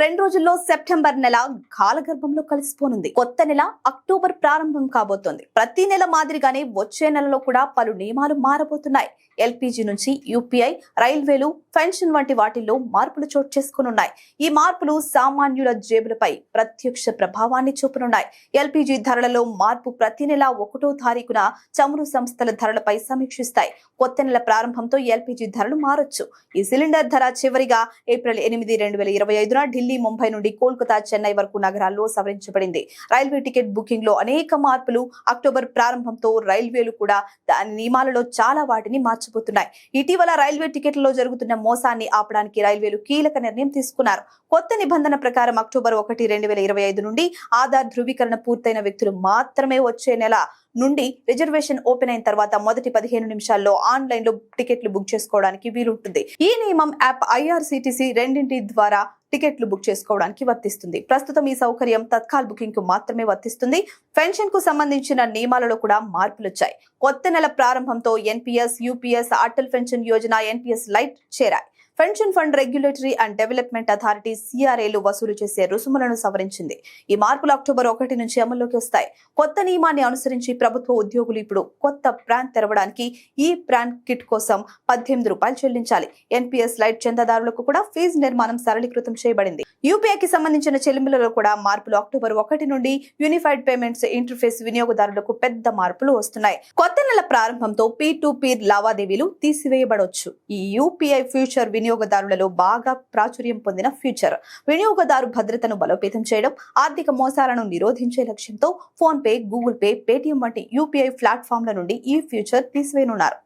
రెండు రోజుల్లో సెప్టెంబర్ నెల కాలగర్భంలో కలిసిపోనుంది. కొత్త నెల అక్టోబర్ ప్రారంభం కాబోతోంది. ప్రతి నెల మాదిరిగానే వచ్చే నెలలో కూడా పలు నియమాలు మారబోతున్నాయి. ఎల్పీజీ నుంచి యూపీఐ, రైల్వేలు, పెన్షన్ వంటి వాటిల్లో మార్పులు చోటు చేసుకునున్నాయి. ఈ మార్పులు సామాన్యుల జేబులపై ప్రత్యక్ష ప్రభావాన్ని చూపనున్నాయి. ఎల్పీజీ ధరలలో మార్పు ప్రతి నెల 1వ తారీఖున చమురు సంస్థల ధరలపై సమీక్షిస్తాయి. కొత్త నెల ప్రారంభంతో ఎల్పీజీ ధరలు మారొచ్చు. ఈ సిలిండర్ ధర చివరిగా ఏప్రిల్ 8, 2025న ఢిల్లీ, ముంబై నుండి కోల్కతా, చెన్నై వరకు నగరాల్లో సవరించబడింది. రైల్వే టికెట్ బుకింగ్ లో అనేక మార్పులు. అక్టోబర్ ప్రారంభంతో రైల్వేలు కూడా దాని నియమాలలో చాలా వాటిని మార్చబోతున్నాయి. ఇటీవల రైల్వే టికెట్లలో జరుగుతున్న మోసాన్ని ఆపడానికి రైల్వేలు కీలక నిర్ణయం తీసుకున్నారు. కొత్త నిబంధన ప్రకారం అక్టోబర్ 1, 2025 నుండి ఆధార్ ధృవీకరణ పూర్తయిన వ్యక్తులు మాత్రమే వచ్చే నెల నుండి రిజర్వేషన్ ఓపెన్ అయిన తర్వాత మొదటి 15 నిమిషాల్లో ఆన్లైన్ లో టికెట్లు బుక్ చేసుకోవడానికి వీలుంటుంది. ఈ నియమం యాప్, ఐఆర్సీటీసీ రెండింటి ద్వారా టికెట్లు బుక్ చేసుకోవడానికి వర్తిస్తుంది. ప్రస్తుతం ఈ సౌకర్యం తత్కాల్ బుకింగ్ కు మాత్రమే వర్తిస్తుంది. పెన్షన్ కు సంబంధించిన నియమాలలో కూడా మార్పులు వచ్చాయి. కొత్త నెల ప్రారంభంతో NPS, UPS, Atal pension Yojana, NPS lite చేరాయి. Pension fund regulatory and development authority సిఆర్ఏలు వసూలు చేసే రుసుములను సవరించింది. ఈ మార్పులు అక్టోబర్ 1 నుంచి అమల్లోకి వస్తాయి. కొత్త నియమాన్ని అనుసరించి ప్రభుత్వ ఉద్యోగులు ఇప్పుడు కొత్త ప్లాన్ తెరవడానికి ఈ ప్లాన్ కిట్ కోసం ₹18 చెల్లించాలి. ఎన్పీఎస్ లైట్ చందాదారులకు కూడా ఫీజు నిర్మాణం సరళీకృతం చేయబడింది. యూపీఐకి సంబంధించిన చెల్లింపులలో కూడా మార్పులు. అక్టోబర్ 1 నుండి యూనిఫైడ్ పేమెంట్స్ ఇంటర్ఫేస్ వినియోగదారులకు పెద్ద మార్పులు వస్తున్నాయి. కొత్త నెల ప్రారంభంతో పీర్ లావాదేవీలు తీసివేయబడవచ్చు. ఈ యూపీఐ ఫ్యూచర్ వినియోగదారులలో బాగా ప్రాచుర్యం పొందిన ఫ్యూచర్. వినియోగదారు భద్రతను బలోపేతం చేయడం, ఆర్థిక మోసాలను నిరోధించే లక్ష్యంతో phone pay, Google pay, Paytm వంటి యూపీఐ ప్లాట్ఫామ్ల నుండి ఈ ఫ్యూచర్ తీసివేయనున్నారు.